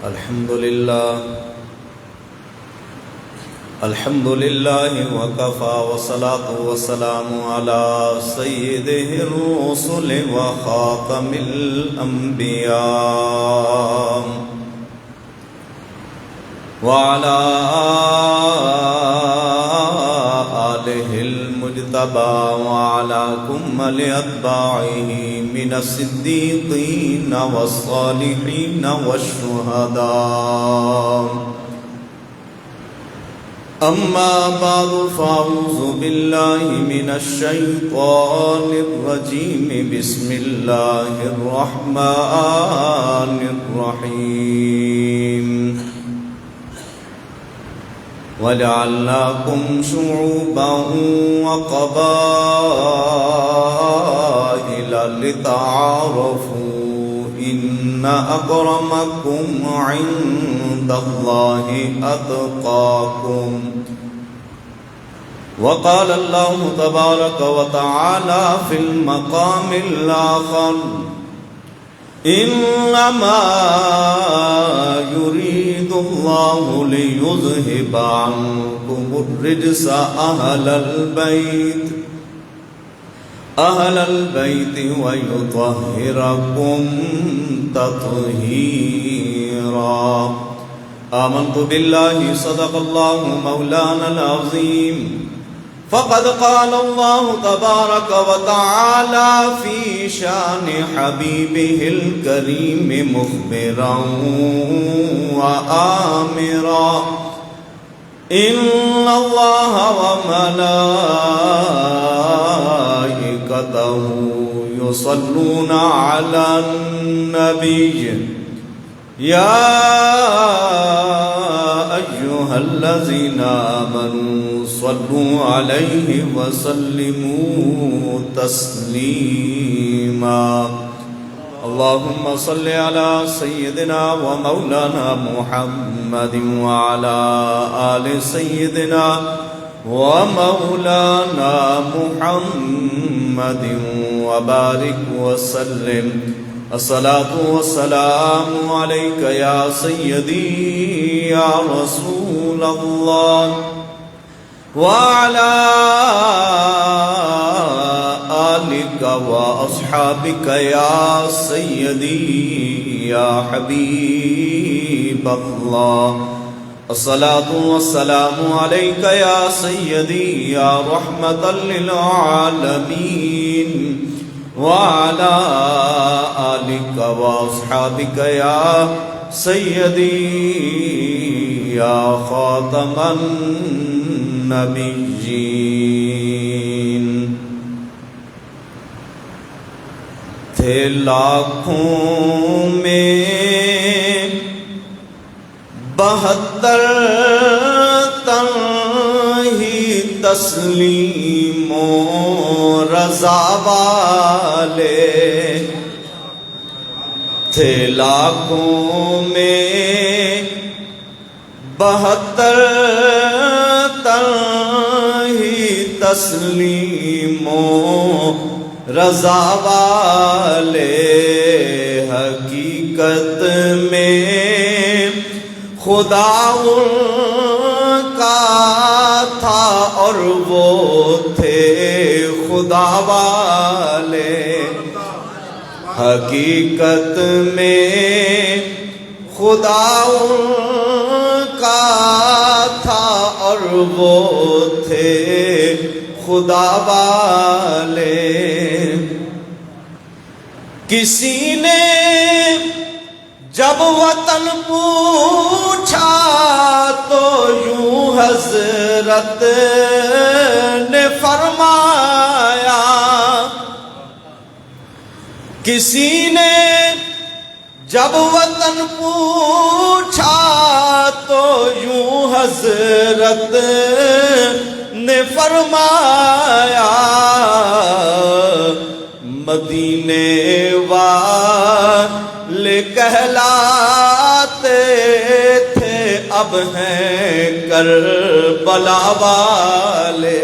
الحمد لله وكفى والصلاة والسلام على سيده الرسل وخاتم الأنبياء وعلى آله المجتبى وعلى كمل أتباعه من الصديقين والصالحين والشهداء. أما بعد فأعوذ بالله من الشيطان الرجيم. بسم الله الرحمن الرحيم. وجعلناكم شعوبا وقبائل لتعارفوا إن أكرمكم عند الله أتقاكم. وقال الله تبارك وتعالى في المقام الآخر: إنما يريد الله ليذهب عنكم الرجس أهل البيت ويطهركم تطهيرا. آمنت بالله صدق الله مولانا العظيم. فقد قال الله تبارك وتعالى في شان حبيبه الكريم مخبرا وآمرا: إن الله وملائكته يصلون على النبي يا أيها الذين آمنوا صلوا عليه وسلموا تسليما. اللهم صل على سيدنا ومولانا محمد وعلى آل سيدنا ومولانا محمد وبارك وسلم. الصلاة والسلام عليك يا سيدي يا رسول الله وعلى آلك وأصحابك يا سيدي يا حبيب الله. الصلاة والسلام عليك يا سيدي يا رحمة للعالمين وعلى آلك وأصحابك يا سيدي يا خاتم النبيين. تھے لاکھوں میں 72 تن ہی تسلیم و رضا والے، تھے لاکھوں میں 72 تن ہی تسلیم و رضا والے. حقیقت میں خدا ان کا تھا اور وہ تھے خدا والے. حقیقت میں خدا ان کا تھا اور وہ تھے خدا والے. کسی نے جب وطن پوچھا تو یوں حضرت نے فرمایا، کسی نے جب وطن پوچھا تو یوں حضرت نے فرمایا، مدینے والے کہلاتے تھے اب ہیں کربلا والے.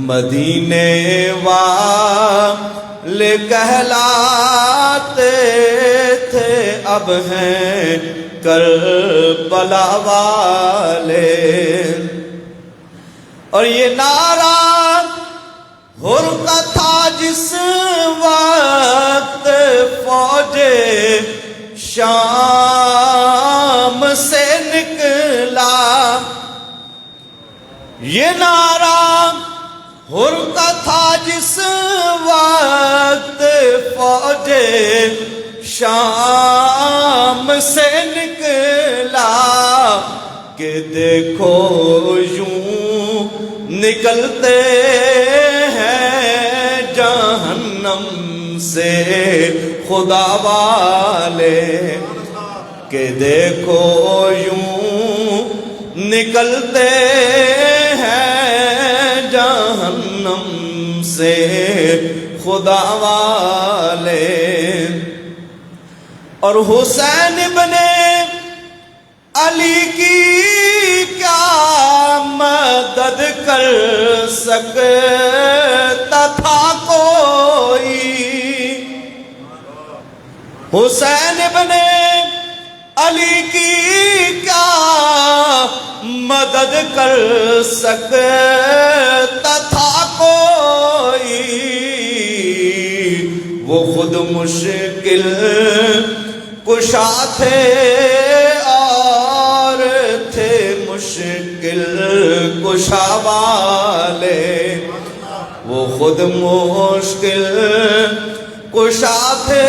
مدینے والے لے کہلاتے تھے اب ہیں کربلا والے۔ اور یہ نعرہ حر کا تھا جس وقت فوج شام سے نکلا، یہ نعرہ حر کا تھا جس وقت فوج شام سے نکلا، کہ دیکھو یوں نکلتے ہیں جہنم سے خدا والے، کہ دیکھو یوں نکلتے ہیں جہنم سے خدا والے۔ اور حسین ابن علی کی کیا مدد کر سکتا تھا کوئی، حسین ابن علی کی کیا مدد کر سکتا تھا کوئی، وہ خود مشکل کشا تھے اور تھے مشکل کشا والے، وہ خود مشکل کشا تھے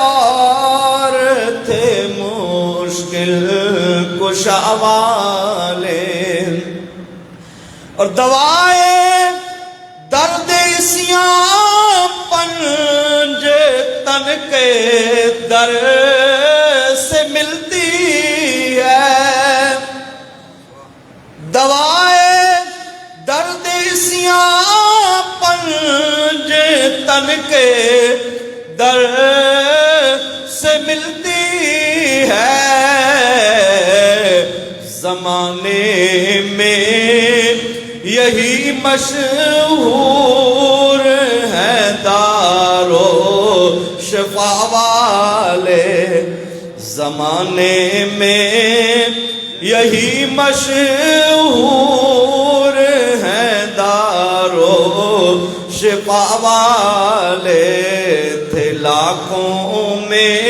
اور تھے مشکل کشا والے۔ اور دوائیں درد اسیاں پنج تن کے در سے ملتی ہے، دوائیں درد اسیاں پنج تن کے در سے ملتی ہے، زمانے میں یہی مشہور ہیں دارو شفا والے، زمانے میں یہی مشہور ہیں دارو شفا والے، تھے لاکھوں میں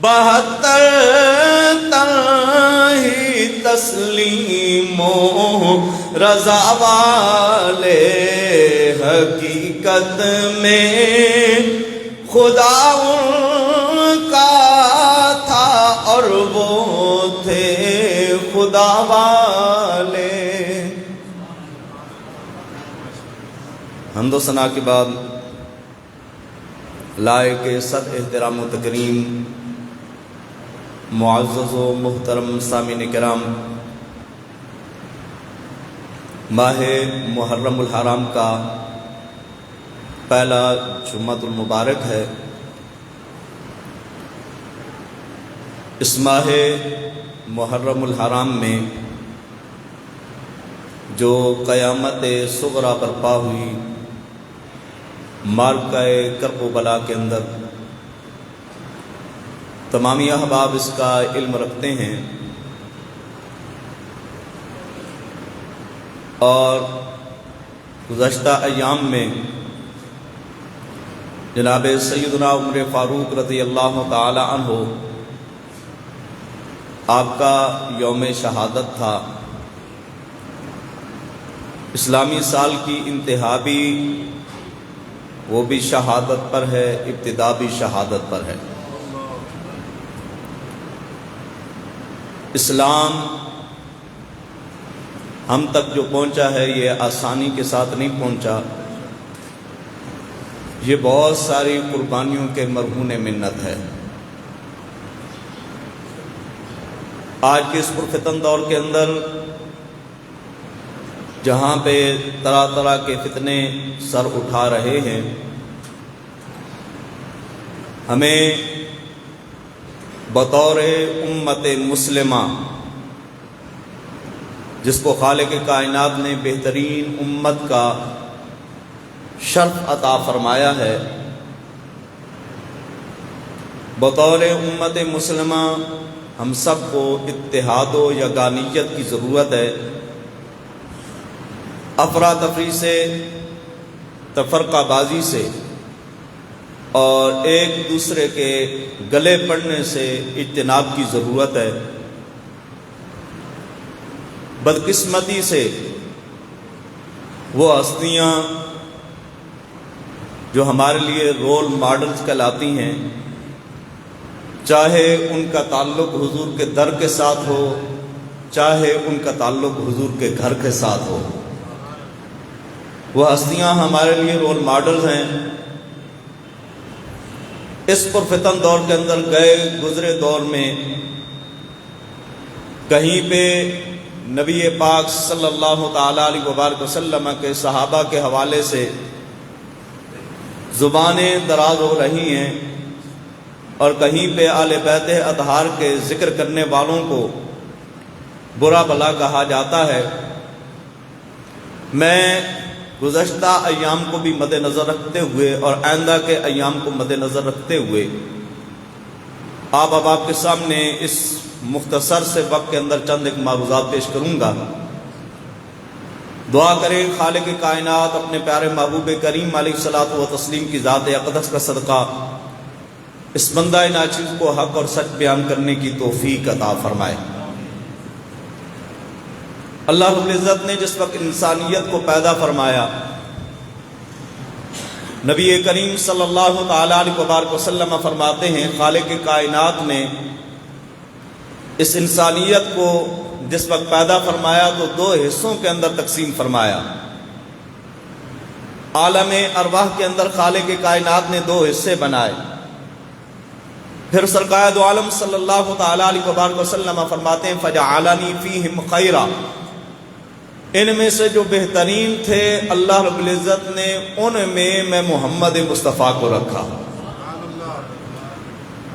72 ہی تسلیم و رضا والے، حقیقت میں خدا ان کا تھا اور وہ تھے خدا والے۔ حمد و ثنا کے بعد لائق صد احترام و تکریم معزز و محترم سامعین کرام، ماہ محرم الحرام کا پہلا جمعۃ المبارک ہے۔ اس ماہ محرم الحرام میں جو قیامت صغریٰ برپا ہوئی معرکہ کرب و بلا کے اندر، تمامی احباب اس کا علم رکھتے ہیں، اور گزشتہ ایام میں جناب سیدنا عمر فاروق رضی اللہ تعالی عنہ آپ کا یوم شہادت تھا۔ اسلامی سال کی انتہا بھی وہ بھی شہادت پر ہے، ابتدا بھی شہادت پر ہے۔ اسلام ہم تک جو پہنچا ہے یہ آسانی کے ساتھ نہیں پہنچا، یہ بہت ساری قربانیوں کے مرہون منت ہے۔ آج کے اس پرفتن دور کے اندر جہاں پہ طرح طرح کے فتنے سر اٹھا رہے ہیں، ہمیں بطور امت مسلمہ جس کو خالق کائنات نے بہترین امت کا شرف عطا فرمایا ہے۔ بطور امت مسلمہ ہم سب کو اتحاد و یگانیت کی ضرورت ہے۔ افراتفری سے، تفرقہ بازی سے اور ایک دوسرے کے گلے پڑنے سے اجتناب کی ضرورت ہے۔ بدقسمتی سے وہ ہستیاں جو ہمارے لیے رول ماڈلز کہلاتی ہیں، چاہے ان کا تعلق حضور کے در کے ساتھ ہو، چاہے ان کا تعلق حضور کے گھر کے ساتھ ہو، وہ ہستیاں ہمارے لیے رول ماڈلز ہیں۔ اس پرفتن دور کے اندر گزرے دور میں کہیں پہ نبی پاک صلی اللہ تعالی علیہ وبارک وسلم کے صحابہ کے حوالے سے زبانیں دراز ہو رہی ہیں، اور کہیں پہ اہل بیت اطہار کے ذکر کرنے والوں کو برا بھلا کہا جاتا ہے۔ میں گزشتہ ایام کو بھی مد نظر رکھتے ہوئے اور آئندہ کے ایام کو مد نظر رکھتے ہوئے آپ کے سامنے اس مختصر سے وقت کے اندر چند ایک معروضات پیش کروں گا۔ دعا کریں خالق کائنات اپنے پیارے محبوب کریم علیہ الصلوۃ والتسلیم کی ذات اقدس کا صدقہ اس بندہ ناچیز کو حق اور سچ بیان کرنے کی توفیق عطا فرمائے۔ اللہ رب العزت نے جس وقت انسانیت کو پیدا فرمایا، نبی کریم صلی اللہ تعالی علیہ وبارک وسلم فرماتے ہیں خالق کائنات نے اس انسانیت کو جس وقت پیدا فرمایا تو دو حصوں کے اندر تقسیم فرمایا۔ عالم ارواح کے اندر خالق کائنات نے دو حصے بنائے۔ پھر سرکار دو عالم صلی اللہ تعالی علیہ وبارک وسلم فرماتے ہیں فجعلنی فیہم خیرا، ان میں سے جو بہترین تھے اللہ رب العزت نے ان میں محمد مصطفیٰ کو رکھا۔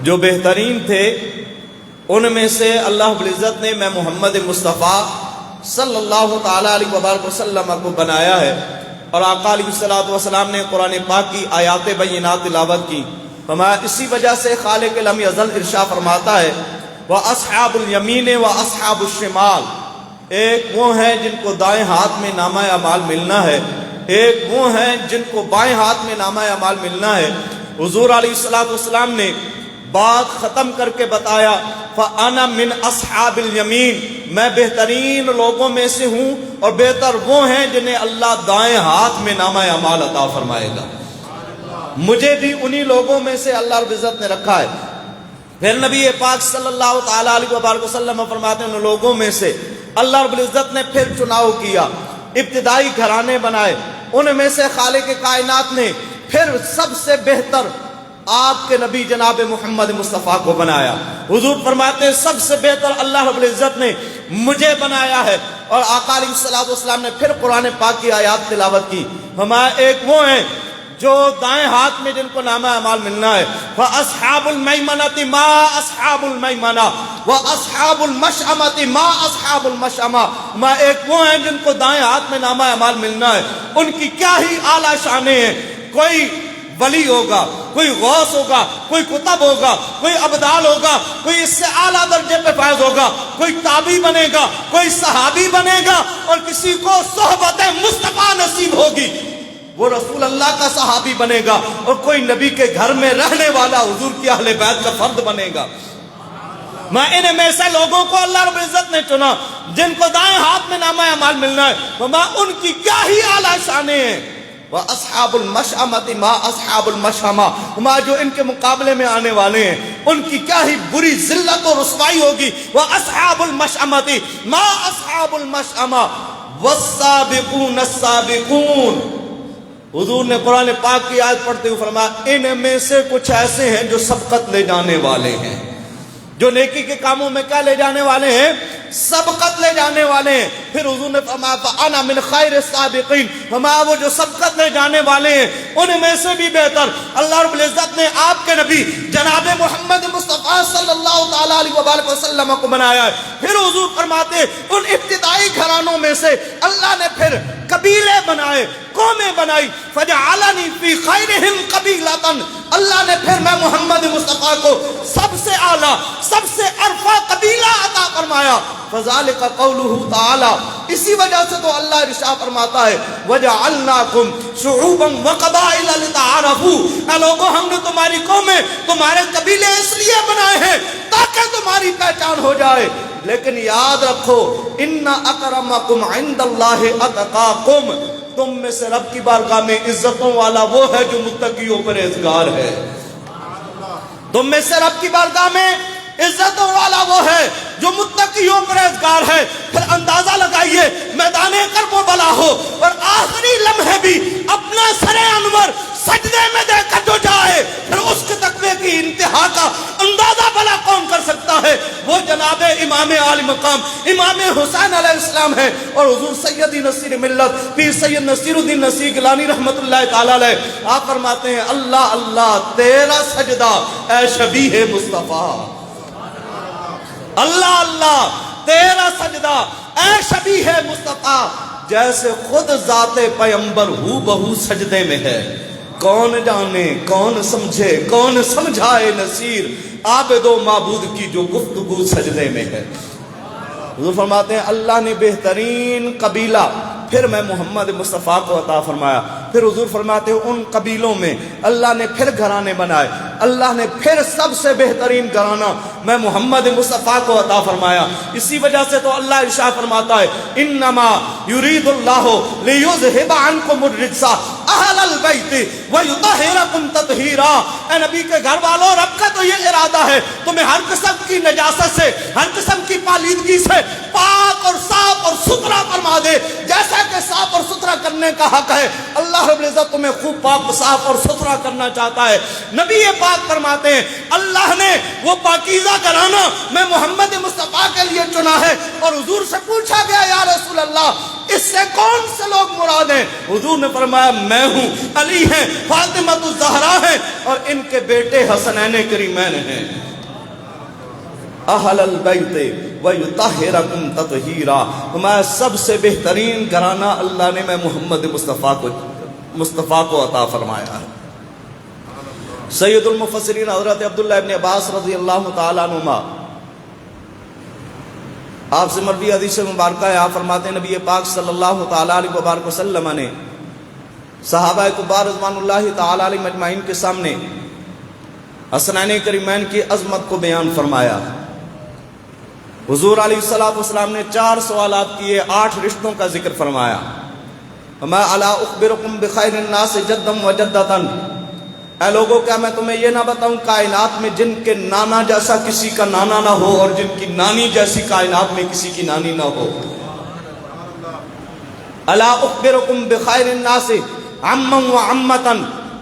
جو بہترین تھے ان میں سے اللہ رب العزت نے میں محمد مصطفیٰ صلی اللہ تعالی علیہ وبارک وسلم کو بنایا ہے۔ اور آقا علیہ الصلوۃ والسلام نے قرآن پاک کی آیات بینات تلاوت کی، فرمایا اسی وجہ سے خالق لم یزل ارشاد فرماتا ہے وَأَصْحَابُ الْيَمِينِ وَأَصْحَابُ الشِّمَالِ، ایک وہ ہیں جن کو دائیں ہاتھ میں نامہ اعمال ملنا ہے، ایک وہ ہیں جن کو بائیں ہاتھ میں نامہ اعمال ملنا ہے۔ حضور علیہ الصلوۃ والسلام نے بات ختم کر کے بتایا فَأَنَا مِنْ أَصْحَابِ الْيَمِينِ، میں بہترین لوگوں میں سے ہوں، اور بہتر وہ ہیں جنہیں اللہ دائیں ہاتھ میں نامہ اعمال عطا فرمائے گا۔ مجھے بھی انہی لوگوں میں سے اللہ رب العزت نے رکھا ہے۔ پھر نبی پاک صلی اللہ تعالی علیہ وبارک وسلم فرماتے ہیں ان لوگوں میں سے اللہ رب العزت نے پھر چناؤ کیا، ابتدائی گھرانے بنائے، ان میں سے خالق کائنات نے پھر سب سے بہتر آپ کے نبی جناب محمد مصطفیٰ کو بنایا۔ حضور فرماتے ہیں سب سے بہتر اللہ رب العزت نے مجھے بنایا ہے۔ اور آقا علیہ الصلوۃ والسلام نے پھر قرآن پاک کی آیات تلاوت کی، ہمارا ایک وہ ہیں جو دائیں ہاتھ میں جن کو نامہ اعمال ملنا ہے فَأَصْحَابُ الْمَيْمَنَةِ مَا أَصْحَابُ الْمَيْمَنَةِ وَأَصْحَابُ الْمَشْأَمَةِ مَا أَصْحَابُ الْمَشْأَمَةِ، میں ایک وہ ہیں جن کو دائیں ہاتھ میں نامہ اعمال ملنا ہے، ان کی کیا ہی اعلیٰ شانیں ہیں۔ کوئی ولی ہوگا، کوئی غوث ہوگا، کوئی قطب ہوگا، کوئی ابدال ہوگا، کوئی اس سے اعلیٰ درجے پہ فائز ہوگا، کوئی تابعی بنے گا، کوئی صحابی بنے گا، اور کسی کو صحبت مصطفیٰ نصیب ہوگی، وہ رسول اللہ کا صحابی بنے گا، اور کوئی نبی کے گھر میں رہنے والا حضور کی اہل بیت کا فرد بنے گا۔ میں ان میں سے لوگوں کو اللہ رب العزت نے چنا جن کو دائیں ہاتھ میں نامہ اعمال ملنا ہے، وما ان کی کیا ہی اعلیٰ شانیں ہیں۔ وَأَصْحَابُ الْمَشْأَمَةِ مَا أَصْحَابُ الْمَشْأَمَةِ، ہما جو ان کے مقابلے میں آنے والے ہیں ان کی کیا ہی بری ذلت و رسوائی ہوگی۔ وَأَصْحَابُ الْمَشْأَمَةِ مَا أَصْحَابُ الْمَشْأَمَةِ وَالسَّابِقُونَ السَّابِقُونَ۔ حضور نے قرآن پاک کی آیت پڑھتے ہوئے فرمایا ان میں سے کچھ ایسے ہیں جو سبقت لے جانے والے ہیں، جو نیکی کے کاموں میں کیا لے جانے والے ہیں؟ سبقت لے جانے والے ہیں۔ پھر حضور نے فرمایا فَأَنَا مِنْ خَيْرِ السَّابِقِينَ، فرمایا وہ جو سبقت لے جانے والے ہیں ان میں سے بھی بہتر اللہ رب العزت نے آپ کے نبی جناب محمد مصطفیٰ صلی اللہ تعالی علیہ وبارک وسلم کو بنایا ہے۔ پھر حضور فرماتے ان ابتدائی گھرانوں میں سے اللہ نے پھر قبیلے بنائے، قومیں بنائی. فجعلنی فی خیرہم قبیلۃ، اللہ نے پھر میں محمد مصطفیٰ کو سب سے اعلیٰ سب سے ارفع قبیلہ عطا فرمایا. فذلک قولہ تعالی، اسی وجہ سے تو اللہ ارشاد فرماتا ہے وجعلناکم شعوبا وقبائل لتعارفوا، اے لوگوں ہم نے تمہاری قومیں تمہارے قبیلے اس لیے بنائے ہیں تاکہ تمہاری پہچان ہو جائے. لیکن یاد رکھو ان اکرمکم عند اللہ اتقاکم، تم میں سے رب کی بارگاہ میں عزتوں والا وہ ہے جو متقیوں پرہیزگار ہے. تم میں سے رب کی بارگاہ میں عزتوں والا وہ ہے جو متقیوں پرہیزگار ہے. پھر اندازہ لگائیے میدان کرب و بلا ہو اور آخری لمحے بھی اپنا سر انور سجدے میں دے کر جو جائے، پھر اس کے تقوی کی انتہا کا اندازہ بلا کون کر سکتا ہے؟ وہ جناب امام عالی مقام امام حسین علیہ السلام ہے. اور حضور سیدی نصیر ملت پیر سید نصیر الدین نصیر گیلانی رحمت اللہ تعالی علیہ آپ فرماتے ہیں اللہ اللہ تیرا سجدہ اے شبیہ مصطفیٰ، اللہ اللہ تیرا سجدہ اے شبیہ مصطفیٰ، جیسے خود ذات پیمبر ہو بہو سجدے میں ہے. کون جانے کون سمجھے کون سمجھائے نصیر، عابد و معبود کی جو گفتگو سجدے میں ہے. حضور فرماتے ہیں اللہ نے بہترین قبیلہ پھر میں محمد مصطفیٰ کو عطا فرمایا. پھر حضور فرماتے ہیں ان قبیلوں میں اللہ نے پھر گھرانے بنائے، اللہ نے پھر سب سے بہترین گھرانہ میں محمد مصطفیٰ کو عطا فرمایا. اسی وجہ سے تو اللہ ارشاد فرماتا ہے انما یرید اللہ لیذھب عنکم الرجس اہل البیت ویطہرکم تطہیرا. اے نبی کے گھر والوں رب کا تو یہ ارادہ ہے تمہیں ہر قسم کی نجاست سے ہر قسم کی پالیدگی سے پاک اور صاف اور ستھرا فرما دے. جیسا کہ صاف اور ستھرا کرنے کا حق ہے اللہ رب العزت تمہیں خوب پاک صاف اور ستھرا کرنا چاہتا ہے. نبی پاک فرماتے ہیں اللہ نے وہ پاکیزہ گھرانہ میں محمد مصطفیٰ کے لیے چنا ہے. اور حضور سے پوچھا گیا یا رسول اللہ اس سے کون سے لوگ مراد ہیں؟ حضور نے فرمایا میں ہوں، علی ہیں، فاطمہ الزہرا ہیں اور ان کے بیٹے حسنین کریمین ہیں. اہل البیت ویطہرکم تطہیرا، ہمارا سب سے بہترین گھرانہ اللہ نے میں محمد مصطفیٰ کو عطا فرمایا ہے. سید المفسرین حضرت عبداللہ ابن عباس رضی اللہ تعالیٰ عنہما آپ سے مروی حدیث مبارکہ ہے، آپ فرماتے ہیں نبی پاک صلی اللہ تعالیٰ علیہ وبارک وسلم نے صحابہ کبار رضوان اللہ تعالیٰ علیہ مجمعین کے سامنے حسنین کریمین کی عظمت کو بیان فرمایا. حضور علیہ السلام نے 4 سوالات کیے، 8 رشتوں کا ذکر فرمایا. وما الا اخبرکم بخیر الناس جدا وجدتا، اے لوگوں کیا میں تمہیں یہ نہ بتاؤں کائنات میں جن کے نانا جیسا کسی کا نانا نہ ہو اور جن کی نانی جیسی کائنات میں کسی کی نانی نہ ہو. الا اخبرکم بخیر الناس عما وعمتا،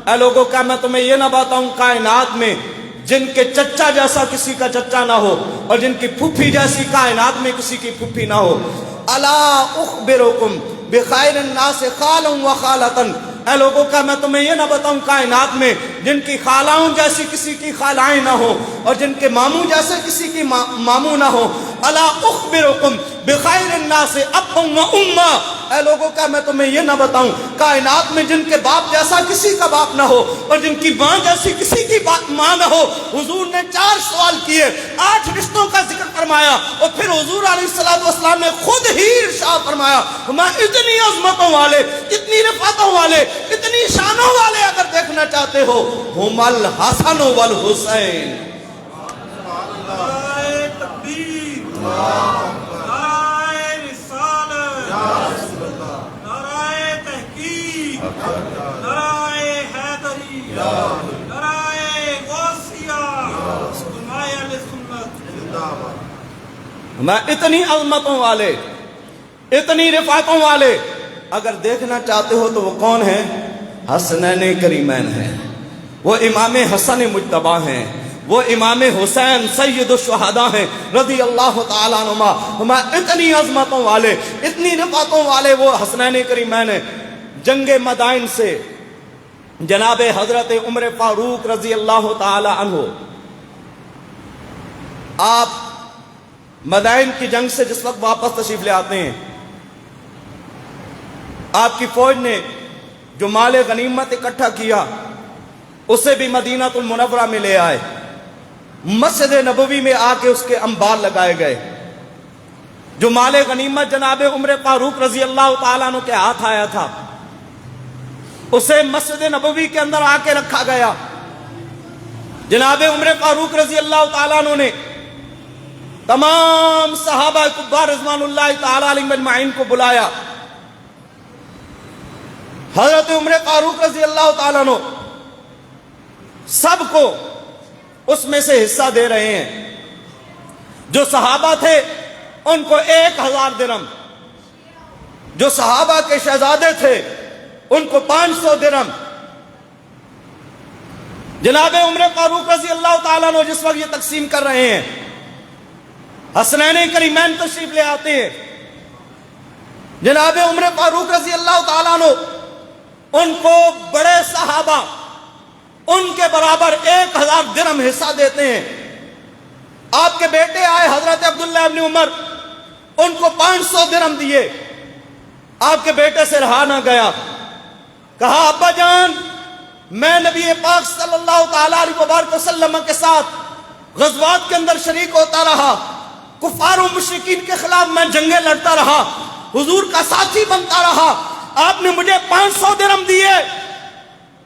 اے لوگوں کیا میں تمہیں یہ نہ بتاؤں کائنات میں جن کے چچا جیسا کسی کا چچا نہ ہو اور جن کی پھوپھی جیسی کائنات میں کسی کی پھوپھی نہ ہو. الا اخبرکم بخیر الناس خالا وخالتا، اے لوگوں کا میں تمہیں یہ نہ بتاؤں کائنات میں جن کی خالاؤں جیسی کسی کی خالائیں نہ ہو اور جن کے ماموں جیسے کسی کی ماموں نہ ہو. الا اخبرکم بخیر الناس ابا و اما، اے لوگوں کا میں تمہیں یہ نہ بتاؤں کائنات میں جن کے باپ جیسا کسی کا باپ نہ ہو اور جن کی ماں جیسی کسی کی ماں نہ ہو. حضور نے 4 سوال کیے، 8 رشتوں کا ذکر فرمایا اور پھر حضور علیہ السلام نے خود ہی ارشاد فرمایا میں اتنی عظمتوں والے اتنی رفعتوں والے اتنی شانوں والے اگر دیکھنا چاہتے ہو ہم الحسن والحسین. نعرہ تکبیر، نعرہ رسالت، نعرہ تحقیق، نعرہ حیدری، نعرہ غوثیہ، جماعت اہل سنت. میں اتنی عظمتوں والے اتنی رفعتوں والے اگر دیکھنا چاہتے ہو تو وہ کون ہیں؟ حسنین کریمین ہیں، وہ امام حسن مجتبی ہیں، وہ امام حسین سید الشہداء ہیں رضی اللہ تعالیٰ عنہما. ہم اتنی عظمتوں والے اتنی رفعتوں والے وہ حسنین کریمین ہیں. جنگ مدائن سے جناب حضرت عمر فاروق رضی اللہ تعالیٰ عنہ آپ مدائن کی جنگ سے جس وقت واپس تشریف لے آتے ہیں آپ کی فوج نے جو مال غنیمت اکٹھا کیا اسے بھی مدینہ المنورہ میں لے آئے، مسجد نبوی میں آ کے اس کے انبار لگائے گئے۔ جو مال غنیمت جناب عمر فاروق رضی اللہ تعالیٰ عنہ کے ہاتھ آیا تھا اسے مسجد نبوی کے اندر آ کے رکھا گیا۔ جناب عمر فاروق رضی اللہ تعالیٰ عنہ نے تمام صحابہ کبار رضوان اللہ تعالیٰ علیہم اجمعین کو بلایا۔ حضرت عمر فاروق رضی اللہ تعالیٰ عنہ سب کو اس میں سے حصہ دے رہے ہیں۔ جو صحابہ تھے ان کو 1000 درہم، جو صحابہ کے شہزادے تھے ان کو 500 درہم۔ جناب عمر فاروق رضی اللہ تعالیٰ عنہ جس وقت یہ تقسیم کر رہے ہیں، حسنین کریمین تشریف لے آتے ہیں۔ جناب عمر فاروق رضی اللہ تعالیٰ عنہ ان کو بڑے صحابہ ان کے برابر 1000 درہم حصہ دیتے ہیں۔ آپ کے بیٹے آئے حضرت عبداللہ ابن عمر، ان کو 500 درہم دیے۔ آپ کے بیٹے سے رہا نہ گیا، کہا ابا جان میں نبی پاک صلی اللہ تعالیٰ علیہ وآلہ وسلم کے ساتھ غزوات کے اندر شریک ہوتا رہا، کفار و مشرکین کے خلاف میں جنگیں لڑتا رہا، حضور کا ساتھی بنتا رہا، آپ نے مجھے 500 درہم دیے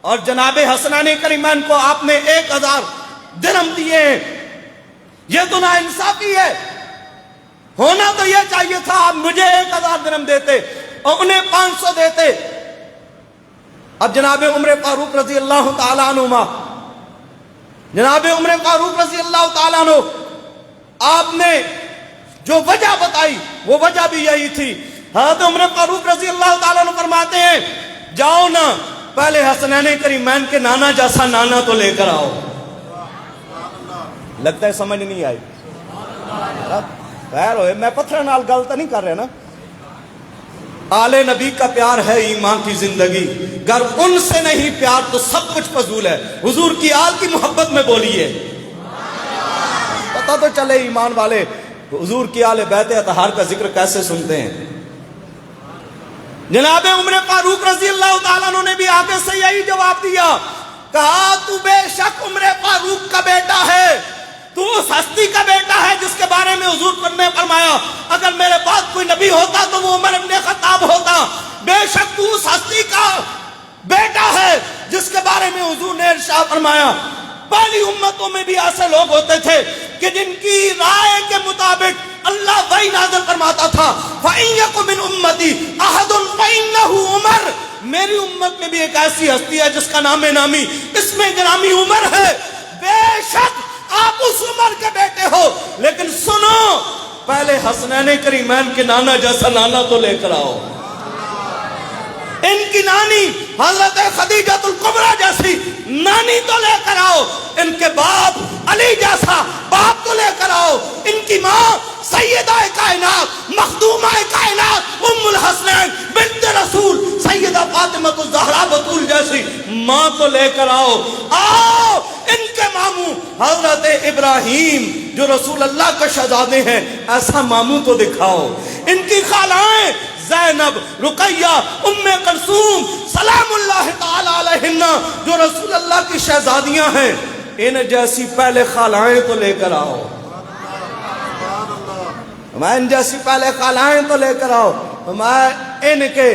اور جناب حسنین کریمین کو آپ نے 1000 درہم دیے۔ یہ تو ناانصافی ہے، ہونا تو یہ چاہیے تھا آپ مجھے 1000 درہم دیتے اور انہیں 500 دیتے۔ اب جناب عمر فاروق رضی اللہ تعالیٰ عنہ جناب عمر فاروق رضی اللہ تعالیٰ عنہ آپ نے جو وجہ بتائی وہ وجہ بھی یہی تھی۔ حضرت عمر فاروق رضی اللہ تعالیٰ عنہ فرماتے ہیں جاؤ نا پہلے حسنین کریمین کے نانا جیسا نانا تو لے کر آؤ۔ لگتا ہے سمجھ نہیں آئی، خیر ہوئے، میں پتھر نال گل تو نہیں کر رہا نا۔ آل نبی کا پیار ہے ایمان کی زندگی، گر ان سے نہیں پیار تو سب کچھ فضول ہے۔ حضور کی آل کی محبت میں بولیے، پتہ تو چلے ایمان والے حضور کی آل بیت اطہار کا ذکر کیسے سنتے ہیں۔ جناب عمر فاروق رضی اللہ تعالیٰ عنہ نے بھی آگے سے یہی جواب دیا، کہا تو بے شک عمر فاروق کا بیٹا ہے، تو اس ہستی کا بیٹا ہے جس کے بارے میں حضور نے فرمایا اگر میرے بعد کوئی نبی ہوتا تو وہ عمر ابن خطاب ہوتا۔ بے شک تو اس ہستی کا بیٹا ہے جس کے بارے میں حضور نے ارشاد فرمایا پہلی امتوں میں بھی ایسے لوگ ہوتے تھے کہ جن کی رائے کے مطابق اللہ وحی نازل فرماتا تھا فَإِن يَكُن مِّنْ أُمَّتِي أَحَدٌ فَإِنَّهُ عُمَرٌ، میری امت میں بھی ایک ایسی ہستی ہے جس کا نام نامی اس میں گرامی عمر ہے۔ بے شک آپ اس عمر کے بیٹے ہو، لیکن سنو پہلے حسنین کریمین کے نانا جیسا نانا تو لے کر آؤ۔ ان کی نانی حضرت خدیجۃ الکبریٰ جیسی نانی تو لے کر آؤ، ان کے باپ علی جیسا باپ تو لے کر آؤ، ان کی ماں سیدہ کائنات مخدومہ کائنات ام الحسنین بنت رسول سیدہ فاطمہ الزہرا بتول جیسی ماں تو لے کر آؤ۔ آؤ ان کے ماموں حضرت ابراہیم جو رسول اللہ کا شہزادے ہیں ایسا ماموں تو دکھاؤ۔ ان کی خالائیں زینب، رقیہ، ام کلثوم سلام اللہ تعالی علیہن جو رسول اللہ کی شہزادیاں ہیں ان جیسی پہلے خالائیں تو لے کر آؤ، میں ان جیسی پہلے خالائیں تو لے کر آؤ، میں ان کے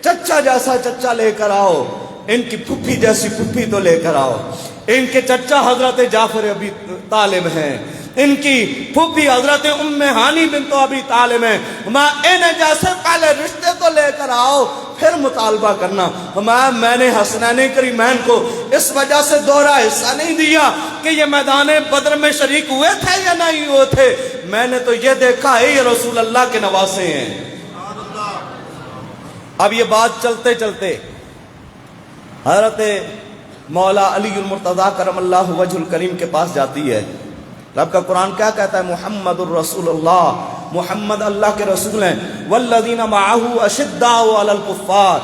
چچا جیسا چچا لے کر آؤ، ان کی پھپھی جیسی پھپھی تو لے کر آؤ۔ ان کے چچا حضرت جعفر ابی طالب ہیں، ان کی پھپھی حضرت ام ہانی بنت ابی طالب ہیں، میں ان جیسے پہلے رشتے تو لے کر آؤ پھر مطالبہ کرنا۔ میں نے حسنین کریمین کو اس وجہ سے دوہرا حصہ نہیں دیا کہ یہ میدان بدر میں شریک ہوئے تھے یا نہیں ہوئے تھے، میں نے تو یہ دیکھا ہے یہ رسول اللہ کے نواسے ہیں۔ اب یہ بات چلتے چلتے حضرت مولا علی المرتضیٰ کرم اللہ وجہ الکریم کے پاس جاتی ہے۔ رب کا قرآن کیا کہتا ہے؟ محمد الرسول اللہ، محمد اللہ کے رسول ہیں، والذین معہ اشداء علی الکفار،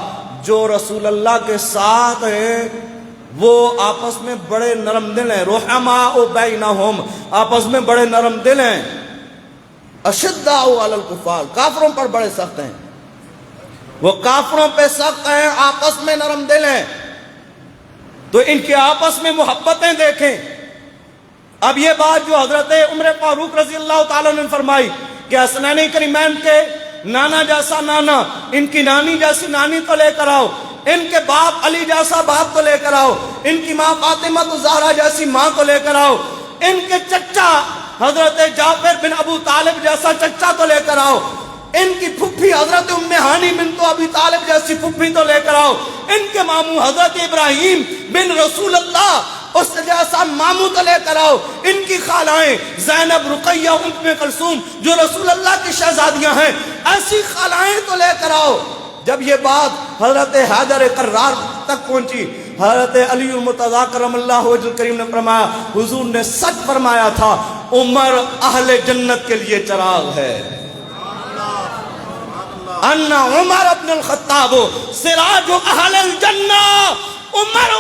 جو رسول اللہ کے ساتھ ہیں وہ آپس میں بڑے نرم دل ہیں، رحماء بینہم، آپس میں بڑے نرم دل ہیں، اشداء علی الکفار، کافروں پر بڑے سخت ہیں۔ وہ کافروں پہ سخت ہیں، آپس میں نرم دل ہیں، تو ان کے آپس میں محبتیں دیکھیں۔ اب یہ بات جو حضرت عمر فاروق رضی اللہ تعالیٰ نے فرمائی کہ حسنین کریمین کے نانا جیسا نانا، ان کی نانی جیسی نانی تو لے کر آؤ، ان کے باپ علی جیسا باپ تو لے کر آؤ، ان کی ماں فاطمہ الزہرا جیسی ماں کو لے کر آؤ، ان کے چچا حضرت جعفر بن ابو طالب جیسا چچا تو لے کر آؤ، ان کی پھپھی حضرت ام ہانی بنت ابی طالب جیسی پھپھی تو لے کر آؤ، ان کے ماموں حضرت ابراہیم بن رسول اللہ اس جیسا ماموں تو لے کر آؤ، ان کی خالائیں زینب، رقیہ، ام کلثوم جو رسول اللہ کی شہزادیاں ہیں، ایسی خالائیں تو لے کر آؤ۔ جب یہ بات حضرت حیدر کرار تک پہنچی، حضرت علی المرتضیٰ کرم اللہ وجہ الکریم نے فرمایا، حضور نے سچ فرمایا تھا، عمر اہل جنت کے لیے چراغ ہے۔ ان عمر ابن الخطاب سراج اہل الجنہ، عمر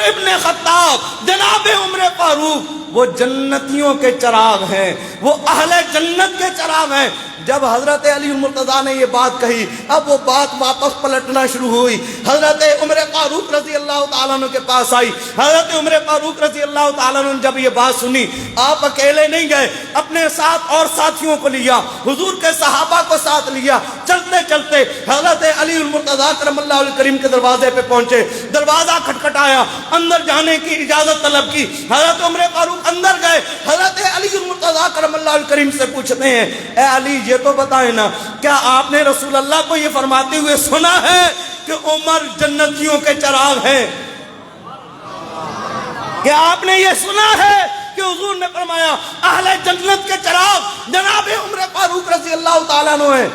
ابن خطاب جناب عمر فاروق وہ جنتیوں کے چراغ ہیں، وہ اہل جنت کے چراغ ہیں۔ جب حضرت علی المرتضیٰ نے یہ بات کہی، اب وہ بات واپس پلٹنا شروع ہوئی، حضرت عمر فاروق رضی اللہ تعالیٰ عنہ کے پاس آئی۔ حضرت عمر فاروق رضی اللہ تعالیٰ عنہ نے جب یہ بات سنی، آپ اکیلے نہیں گئے، اپنے ساتھ اور ساتھیوں کو لیا، حضور کے صحابہ کو ساتھ لیا۔ چلتے چلتے حضرت علی المرتضیٰ کرم اللہ وجہ الکریم کے دروازے پہ پہنچے، دروازہ کھٹکھٹایا، اندر جانے کی اجازت طلب کی۔ حضرت عمر فاروق اندر گئے، حضرت علی المرتضیٰ کرم اللہ وجہ الکریم سے پوچھتے ہیں، اے علی یہ تو بتائیں نا، کیا آپ نے رسول اللہ کو یہ فرماتے ہوئے سنا ہے کہ عمر جنتیوں کے چراغ ہیں؟ کیا آپ نے یہ سنا ہے کہ حضور نے فرمایا اہل جنت کے چراغ جناب عمر فاروق رضی اللہ تعالیٰ عنہ ہیں؟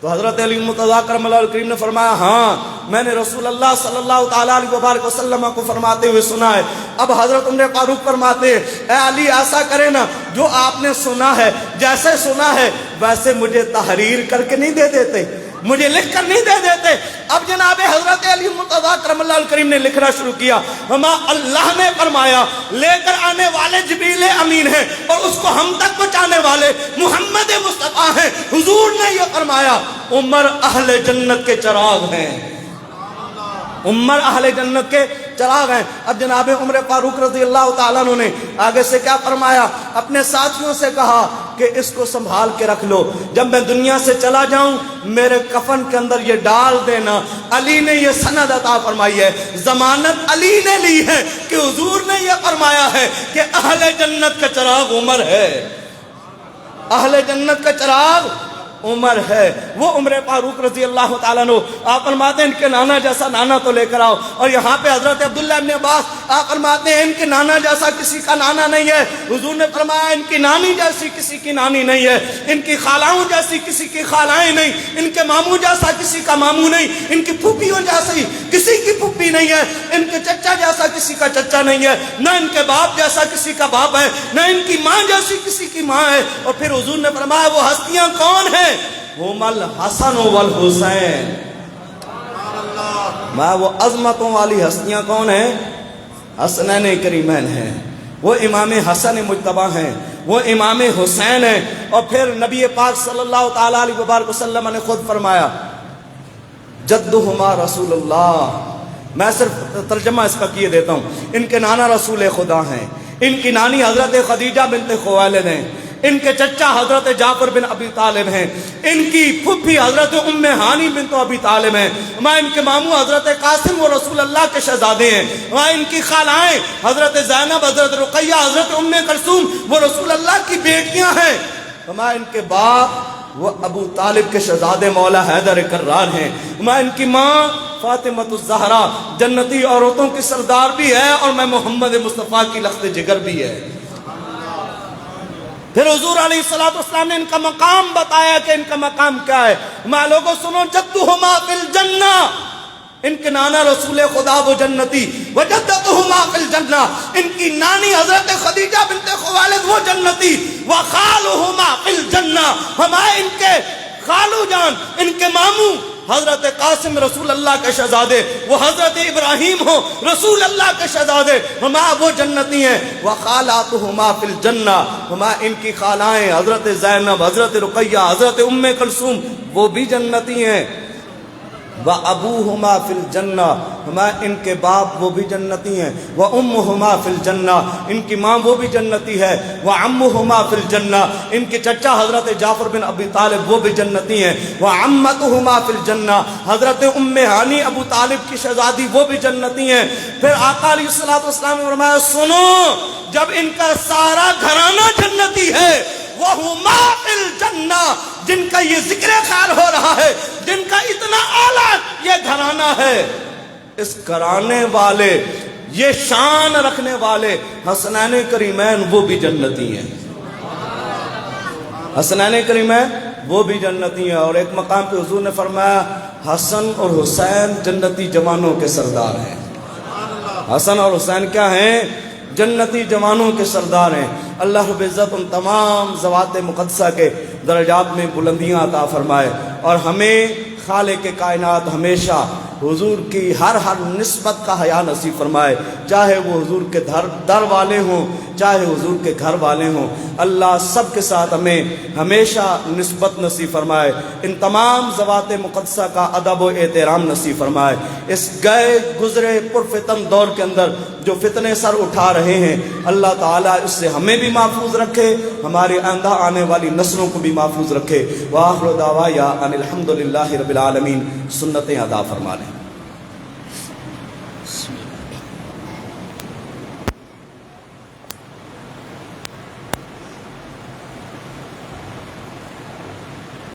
تو حضرت علی المرتضیٰ کرم اللہ وجہ الکریم نے فرمایا، ہاں میں نے رسول اللہ صلی اللہ تعالیٰ علیہ وبارک وسلم کو فرماتے ہوئے سنا ہے۔ اب حضرت عمر فاروق فرماتے ہیں، اے علی ایسا کرے نا، جو آپ نے سنا ہے، جیسے سنا ہے ویسے مجھے تحریر کر کے نہیں دے دیتے، مجھے لکھ کر نہیں دے دیتے۔ اب جناب حضرت علی المرتضیٰ کرم اللہ وجہ الکریم نے لکھنا شروع کیا، ہما اللہ نے فرمایا لے کر آنے والے جبریل امین ہیں اور اس کو ہم تک پہنچانے والے محمد مصطفیٰ ہیں۔ حضور نے یہ فرمایا عمر اہل جنت کے چراغ ہیں، عمر اہل جنت کے چراغ ہیں۔ اب جناب عمر فاروق رضی اللہ تعالیٰ عنہ نے آگے سے کیا فرمایا، اپنے ساتھیوں سے کہا کہ اس کو سنبھال کے رکھ لو، جب میں دنیا سے چلا جاؤں میرے کفن کے اندر یہ ڈال دینا۔ علی نے یہ سند عطا فرمائی ہے، ضمانت علی نے لی ہے کہ حضور نے یہ فرمایا ہے کہ اہل جنت کا چراغ عمر ہے، اہل جنت کا چراغ عمر ہے۔ وہ عمر فاروق رضی اللہ تعالیٰ عنہ، آپ فرماتے ہیں ان کے نانا جیسا نانا تو لے کر آؤ، اور یہاں پہ حضرت عبداللہ ابن عباس آپ فرماتے ہیں ان کے نانا جیسا کسی کا نانا نہیں ہے۔ حضور نے فرمایا ان کی نانی جیسی کسی کی نانی نہیں ہے، ان کی خالاؤں جیسی کسی کی خالائیں نہیں، ان کے ماموں جیسا کسی کا ماموں نہیں، ان کی پھوپھیوں جیسی کسی کی پھوپھی نہیں ہے، ان کے چچا جیسا کسی کا چچا نہیں ہے، نہ ان کے باپ جیسا کسی کا باپ ہے، نہ ان کی ماں جیسی کسی کی ماں ہے۔ اور پھر حضور نے فرمایا وہ ہستیاں کون ہیں؟ ہم الحسن والحسین، میں وہ عظمتوں والی ہستیاں کون ہیں؟ حسنین کریمین ہیں، وہ امام حسن مجتبی ہیں، وہ امام حسین ہیں۔ اور پھر نبی پاک صلی اللہ تعالیٰ علیہ وبارک وسلم نے خود فرمایا جدہما رسول اللہ، میں صرف ترجمہ اس کا کیے دیتا ہوں، ان کے نانا رسول خدا ہیں، ان کی نانی حضرت خدیجہ بنت خویلد ہیں، ان کے چچا حضرت جعفر بن ابی طالب ہیں، ان کی پھپھی حضرت ام ہانی بنت ابی طالب ہیں، وہاں ان کے ماموں حضرت قاسم و رسول اللہ کے شہزادے ہیں، وہاں ان کی خالائیں حضرت زینب، حضرت رقیہ، حضرت ام کلثوم وہ رسول اللہ کی بیٹیاں ہیں، وہاں ان کے باپ وہ ابو طالب کے شہزادے مولا حیدر کرار ہیں، وہاں ان کی ماں فاطمہ الزہرا جنتی عورتوں کی سردار بھی ہے اور میں محمد مصطفیٰ کی لخت جگر بھی ہے۔ پھر حضور علیہ السلام نے ان کا مقام بتایا کہ ان کا مقام کیا ہے۔ میں لوگوں سنو، جدہما فی الجنہ، ان کے نانا رسول خدا وہ جنتی، وجدتہما فی الجنہ، ان کی نانی حضرت خدیجہ بنت خویلد وہ جنتی، وخالہما فی الجنہ، ہمارے ان کے خالو جان، ان کے ماموں حضرت قاسم رسول اللہ کے شہزادے، وہ حضرت ابراہیم ہو رسول اللہ کے شہزادے، ہما وہ جنتی ہیں۔ وخالاتہما فی الجنہ، ہما ان کی خالائیں حضرت زینب، حضرت رقیہ، حضرت ام کلثوم وہ بھی جنتی ہیں۔ وَأَبُوهُمَا فِي الْجَنَّةِ، ہما ان کے باپ وہ بھی جنتی ہیں۔ وَأُمُّهُمَا فِي الْجَنَّةِ، ان کی ماں وہ بھی جنتی ہے۔ وَعَمُّهُمَا فِي الْجَنَّةِ، ان کے چچا حضرت جعفر بن ابی طالب وہ بھی جنتی ہیں۔ وَعَمَّتُهُمَا فِي الْجَنَّةِ، حضرت ام ہانی ابو طالب کی شہزادی وہ بھی جنتی ہیں۔ پھر آقا علیہ الصلوۃ نے فرمایا سنو، جب ان کا سارا گھرانہ جنتی ہے، وَهُمَا فِي الْجَنَّةِ، جن کا یہ ذکر خیر ہو رہا ہے، جن کا اتنا اعلیٰ یہ گھرانہ ہے، اس گھرانے والے، یہ شان رکھنے والے حسنین کریمین وہ بھی جنتی ہیں۔ حسنین کریمین وہ بھی جنتی ہیں۔ اور ایک مقام پہ حضور نے فرمایا حسن اور حسین جنتی جوانوں کے سردار ہیں۔ حسن اور حسین کیا ہیں؟ جنتی جوانوں کے سردار ہیں۔ اللہ رب العزت ان تمام ذوات مقدسہ کے درجات میں بلندیاں عطا فرمائے، اور ہمیں خالق کائنات ہمیشہ حضور کی ہر نسبت کا حیا نصیب فرمائے، چاہے وہ حضور کے در والے ہوں، چاہے حضور کے گھر والے ہوں۔ اللہ سب کے ساتھ ہمیں ہمیشہ نسبت نصیب فرمائے، ان تمام ذوات مقدسہ کا ادب و احترام نصیب فرمائے۔ اس گئے گزرے پرفتن دور کے اندر جو فتنے سر اٹھا رہے ہیں، اللہ تعالیٰ اس سے ہمیں بھی محفوظ رکھے، ہمارے آئندہ آنے والی نسلوں کو بھی محفوظ رکھے۔ وآخر دعوایا ان الحمدللہ رب العالمین، سنتیں ادا فرما لیں۔